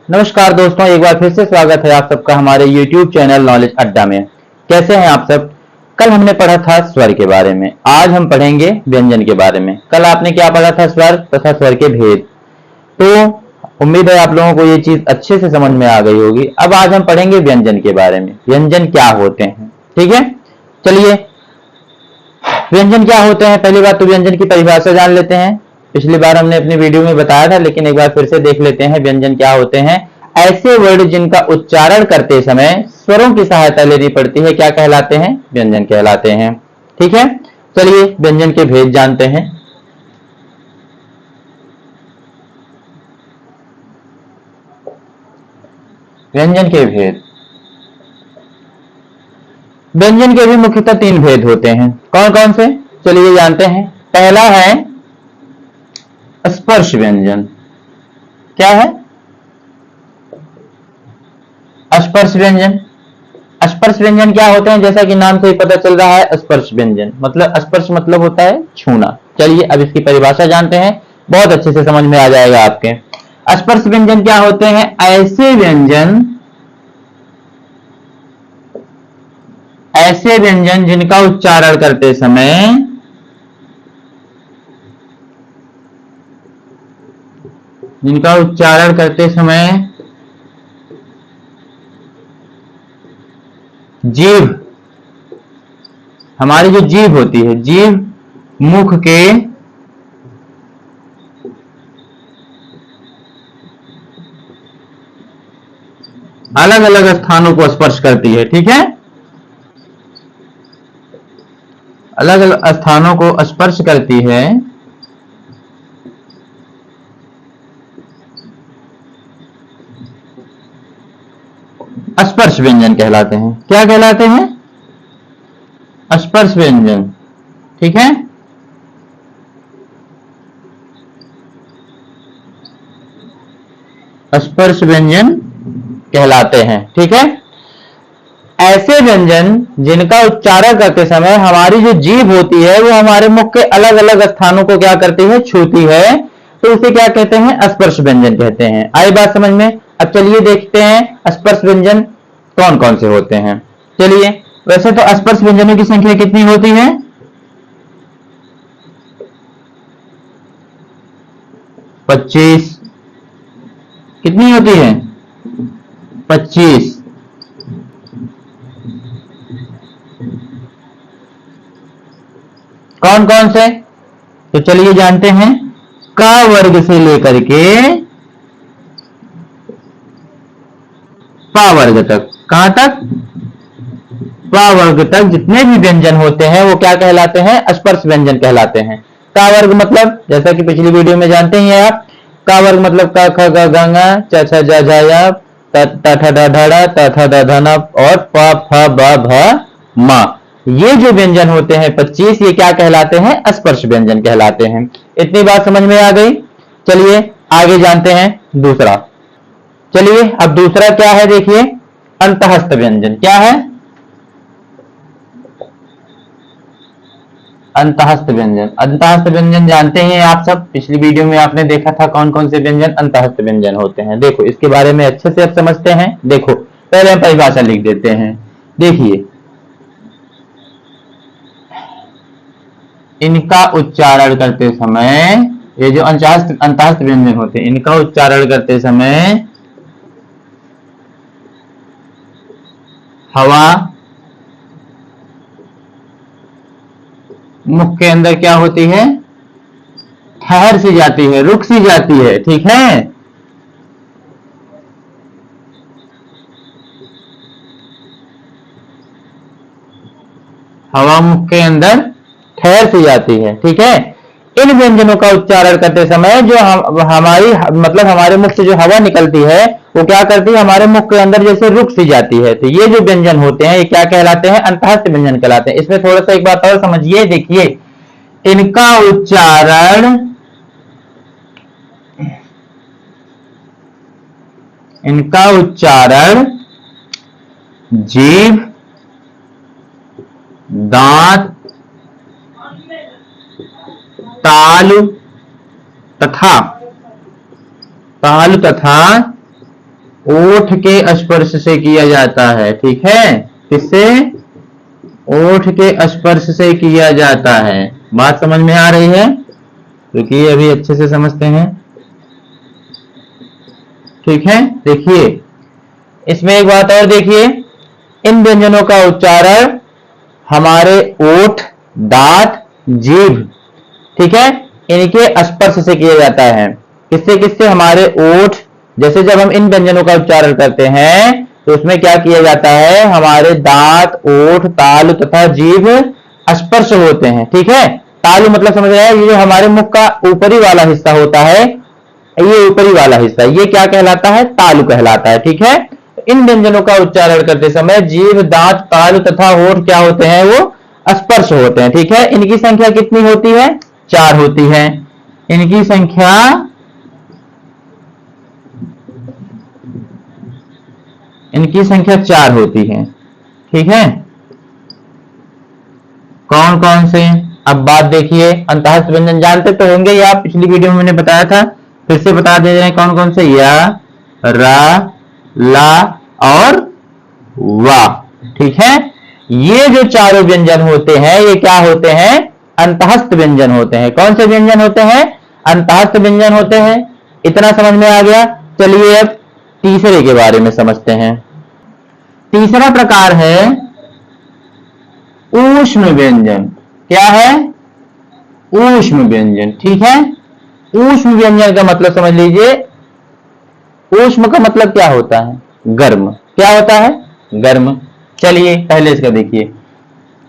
नमस्कार दोस्तों, एक बार फिर से स्वागत है आप सबका हमारे YouTube चैनल नॉलेज अड्डा में। कैसे हैं आप सब। कल हमने पढ़ा था स्वर के बारे में, आज हम पढ़ेंगे व्यंजन के बारे में। कल आपने क्या पढ़ा था, स्वर तथा स्वर के भेद। तो उम्मीद है आप लोगों को ये चीज अच्छे से समझ में आ गई होगी। अब आज हम पढ़ेंगे व्यंजन के बारे में, व्यंजन क्या होते हैं। ठीक है, चलिए व्यंजन क्या होते हैं। पहली बात तो व्यंजन की परिभाषा जान लेते हैं। पिछली बार हमने अपनी वीडियो में बताया था, लेकिन एक बार फिर से देख लेते हैं व्यंजन क्या होते हैं। ऐसे वर्ड जिनका उच्चारण करते समय स्वरों की सहायता लेनी पड़ती है क्या कहलाते हैं, व्यंजन कहलाते हैं। ठीक है, चलिए व्यंजन के भेद जानते हैं। व्यंजन के भेद, व्यंजन के भी मुख्यतः तीन भेद होते हैं। कौन कौन से, चलिए जानते हैं। पहला है स्पर्श व्यंजन। क्या है, स्पर्श व्यंजन। स्पर्श व्यंजन क्या होते हैं, जैसा कि नाम से ही पता चल रहा है, स्पर्श व्यंजन मतलब स्पर्श मतलब होता है छूना। चलिए अब इसकी परिभाषा जानते हैं, बहुत अच्छे से समझ में आ जाएगा आपके। स्पर्श व्यंजन क्या होते हैं, ऐसे व्यंजन जिनका उच्चारण करते समय जीभ, हमारी जो जीभ होती है, जीभ मुख के अलग अलग स्थानों को स्पर्श करती है। ठीक है, अलग अलग स्थानों को स्पर्श करती है, स्पर्श व्यंजन कहलाते हैं। क्या कहलाते हैं, स्पर्श व्यंजन। ठीक है, स्पर्श व्यंजन कहलाते हैं। ठीक है, ऐसे व्यंजन जिनका उच्चारण करते समय हमारी जो जीभ होती है वो हमारे मुख के अलग अलग स्थानों को क्या करती है, छूती है, तो उसे क्या कहते हैं, स्पर्श व्यंजन कहते हैं। आई बात समझ में। अब चलिए देखते हैं स्पर्श व्यंजन कौन कौन से होते हैं। चलिए, वैसे तो स्पर्श व्यंजनों की संख्या कितनी होती है, 25। कितनी होती है, 25। कौन कौन से, तो चलिए जानते हैं। क वर्ग से लेकर के पा वर्ग तक, कहां तक, पा वर्ग तक जितने भी व्यंजन होते हैं वो क्या कहलाते हैं, स्पर्श व्यंजन कहलाते हैं। का वर्ग मतलब, जैसा कि पिछली वीडियो में जानते ही हैं आप, का वर्ग मतलब क ख ग घ ङ च छ ज झ य त ठ ड ढ ड़ त थ द ध न और प फ ब भ म। ये जो व्यंजन होते हैं 25, ये क्या कहलाते हैं, स्पर्श व्यंजन कहलाते हैं। इतनी बात समझ में आ गई। चलिए आगे जानते हैं दूसरा। चलिए अब दूसरा क्या है, देखिए अंतःस्थ व्यंजन। क्या है, अंतःस्थ व्यंजन। अंतःस्थ व्यंजन जानते हैं आप सब, पिछली वीडियो में आपने देखा था कौन कौन से व्यंजन अंतःस्थ व्यंजन होते हैं। देखो इसके बारे में अच्छे से अब समझते हैं। देखो पहले हम परिभाषा लिख देते हैं। देखिए, इनका उच्चारण करते समय, ये जो अंतःस्थ व्यंजन होते हैं, इनका उच्चारण करते समय हवा मुख के अंदर क्या होती है, ठहर सी जाती है, रुक सी जाती है। ठीक है, हवा मुख के अंदर ठहर सी जाती है। ठीक है, इन व्यंजनों का उच्चारण करते समय जो हमारी मतलब हमारे मुख से जो हवा निकलती है वो क्या करती है, हमारे मुख के अंदर जैसे रुक सी जाती है। तो ये जो व्यंजन होते हैं ये क्या कहलाते हैं, अंतःस्थ व्यंजन कहलाते हैं। इसमें थोड़ा सा एक बात और समझिए। देखिए, इनका उच्चारण, जीभ, दांत, तालु तथा ओठ के स्पर्श से किया जाता है। ठीक है, किससे? ओठ के स्पर्श से किया जाता है। बात समझ में आ रही है? क्योंकि अभी अच्छे से समझते हैं। ठीक है, देखिए इसमें एक बात और देखिए, इन व्यंजनों का उच्चारण हमारे ओठ, दांत, जीभ, ठीक है, इनके स्पर्श से किया जाता है। किससे किससे? हमारे ओठ। जैसे जब हम इन व्यंजनों का उच्चारण करते हैं तो उसमें क्या किया जाता है? हमारे दांत, ओठ, तालु तथा जीभ स्पर्श होते हैं। ठीक है, तालु मतलब समझ रहे हैं, ये जो हमारे मुख का ऊपरी वाला हिस्सा होता है, ये ऊपरी वाला हिस्सा, ये क्या कहलाता है? तालु कहलाता है। ठीक है, इन व्यंजनों का उच्चारण करते समय जीभ, दांत, तालु तथा होठ क्या होते हैं? वो स्पर्श होते हैं। ठीक है, इनकी संख्या कितनी होती है? 4 होती है। इनकी संख्या इनकी संख्या 4 होती है। ठीक है, कौन कौन से? अब बात देखिए, अंतःस्थ व्यंजन जानते तो होंगे, या पिछली वीडियो में मैंने बताया था, फिर से बता दे रहे हैं कौन कौन से। या, रा, ला और वा। ठीक है, ये जो चारों व्यंजन होते हैं ये क्या होते हैं? अंतःस्थ व्यंजन होते हैं। कौन से व्यंजन होते हैं? अंतःस्थ व्यंजन होते हैं। इतना समझ में आ गया। चलिए अब तीसरे के बारे में समझते हैं। तीसरा प्रकार है ऊष्म व्यंजन। क्या है? ऊष्म व्यंजन। ठीक है, ऊष्म व्यंजन का मतलब समझ लीजिए। ऊष्म का मतलब क्या होता है? गर्म। क्या होता है? गर्म। चलिए पहले इसका देखिए,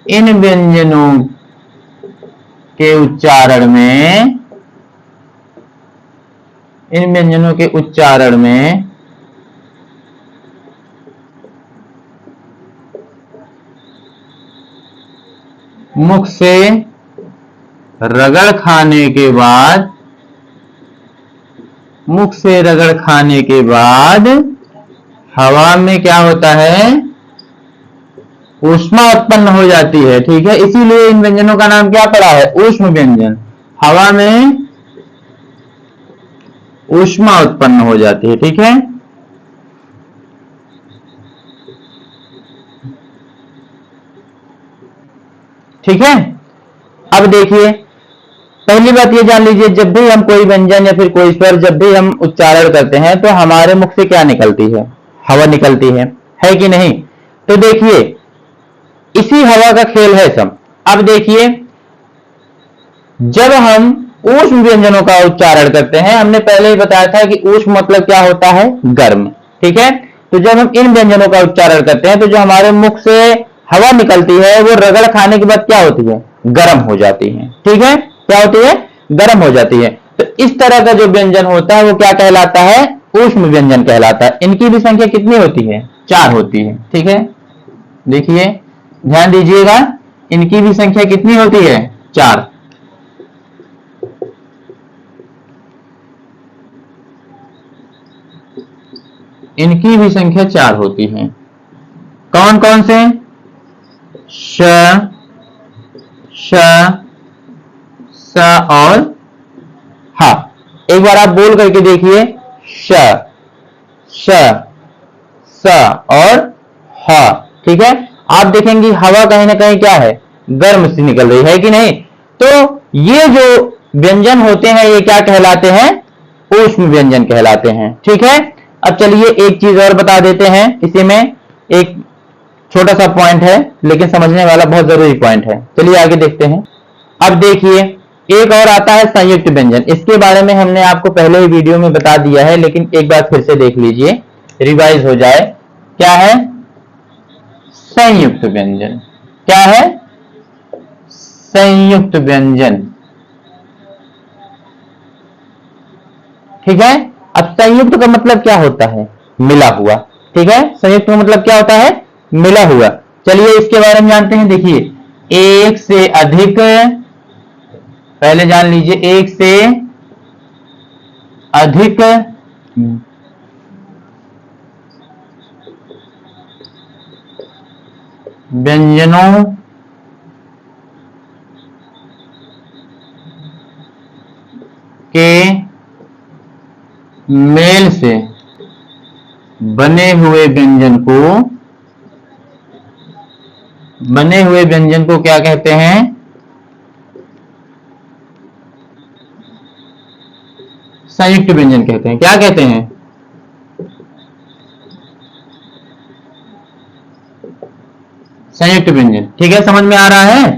इन व्यंजनों के उच्चारण में इन व्यंजनों के उच्चारण में मुख से रगड़ खाने के बाद हवा में क्या होता है? ऊष्मा उत्पन्न हो जाती है। ठीक है, इसीलिए इन व्यंजनों का नाम क्या पड़ा है? ऊष्म व्यंजन। हवा में ऊष्मा उत्पन्न हो जाती है। ठीक है, ठीक है। अब देखिए, पहली बात ये जान लीजिए, जब भी हम कोई व्यंजन या फिर कोई स्वर जब भी हम उच्चारण करते हैं तो हमारे मुख से क्या निकलती है? हवा निकलती है कि नहीं? तो देखिए, इसी हवा का खेल है सब। अब देखिए, जब हम ऊष्म व्यंजनों का उच्चारण करते हैं, हमने पहले ही बताया था कि ऊष्म मतलब क्या होता है? गर्म। ठीक है, तो जब हम इन व्यंजनों का उच्चारण करते हैं तो जो हमारे मुख से हवा निकलती है वो रगड़ खाने के बाद क्या होती है? गर्म हो जाती है। ठीक है, क्या होती है? गर्म हो जाती है। तो इस तरह का जो व्यंजन होता है वो क्या कहलाता है? ऊष्म व्यंजन कहलाता है। इनकी भी संख्या कितनी होती है? 4 होती है। ठीक है, देखिए ध्यान दीजिएगा, इनकी भी संख्या कितनी होती है? 4। इनकी भी संख्या 4 होती है। कौन कौन से? श, श, स और हा। एक बार आप बोल करके देखिए, श, श, स और ह। ठीक है, आप देखेंगे हवा कहीं ना कहीं क्या है? गर्म सी निकल रही है कि नहीं? तो ये जो व्यंजन होते हैं ये क्या कहलाते हैं? ऊष्म व्यंजन कहलाते हैं। ठीक है, अब चलिए एक चीज और बता देते हैं। इसी में एक छोटा सा पॉइंट है लेकिन समझने वाला बहुत जरूरी पॉइंट है। चलिए आगे देखते हैं। अब देखिए, एक और आता है संयुक्त व्यंजन। इसके बारे में हमने आपको पहले ही वीडियो में बता दिया है, लेकिन एक बार फिर से देख लीजिए, रिवाइज हो जाए। क्या है? संयुक्त व्यंजन। क्या है? संयुक्त व्यंजन। ठीक है, अब संयुक्त का मतलब क्या होता है? मिला हुआ। ठीक है, संयुक्त का मतलब क्या होता है? मिला हुआ। चलिए इसके बारे में जानते हैं। देखिए, एक से अधिक, पहले जान लीजिए, एक से अधिक व्यंजनों के मेल से बने हुए व्यंजन को क्या कहते हैं? संयुक्त व्यंजन कहते हैं। क्या कहते हैं? संयुक्त व्यंजन। ठीक है, समझ में आ रहा है?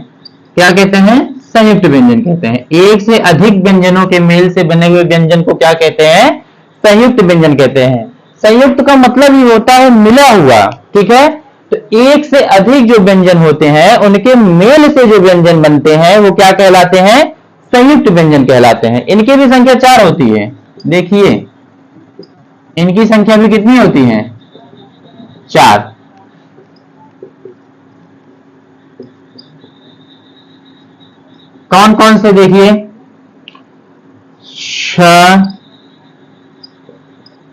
क्या कहते हैं? संयुक्त व्यंजन कहते हैं। एक से अधिक व्यंजनों के मेल से बने हुए व्यंजन को क्या कहते हैं? संयुक्त व्यंजन कहते हैं। संयुक्त का मतलब ही होता है मिला हुआ। ठीक है, तो एक से अधिक जो व्यंजन होते हैं उनके मेल से जो व्यंजन बनते हैं वो क्या कहलाते हैं? संयुक्त व्यंजन कहलाते हैं। इनकी भी संख्या 4 होती है। देखिए, इनकी संख्या भी कितनी होती है? 4। कौन कौन से? देखिए, श,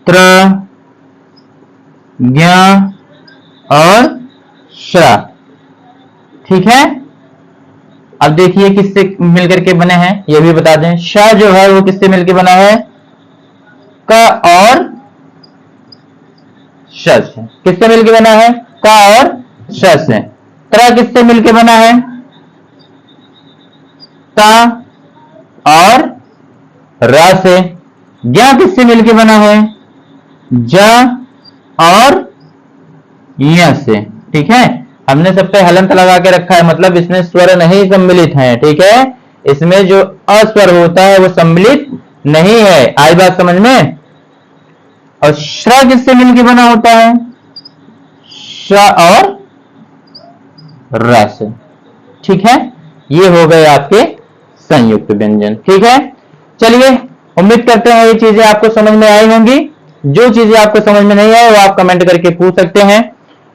त्र, ज्ञ और श। ठीक है, अब देखिए किससे मिलकर के बने हैं, यह भी बता दें। श जो है वो किससे मिलकर बना है? क और श से। किससे मिलकर बना है? क और श से। त्र किससे मिलकर बना है? ता और र से। ज्ञ किससे मिलकर बना है? ज और य से। ठीक है, हमने सब पे हलंत लगा के रखा है, मतलब इसमें स्वर नहीं सम्मिलित हैं। ठीक है, इसमें जो अस्वर होता है वो सम्मिलित नहीं है। आई बात समझ में? और श्र किससे मिलकर बना होता है? श और र से। ठीक है, ये हो गए आपके संयुक्त व्यंजन। ठीक है, चलिए उम्मीद करते हैं ये चीजें आपको समझ में आई होंगी। जो चीजें आपको समझ में नहीं आए वो आप कमेंट करके पूछ सकते हैं।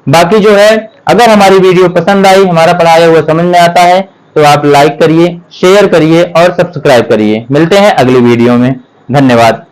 बाकी जो है, अगर हमारी वीडियो पसंद आई, हमारा पढ़ाया हुआ समझ में आता है, तो आप लाइक करिए, शेयर करिए और सब्सक्राइब करिए। मिलते हैं अगली वीडियो में। धन्यवाद।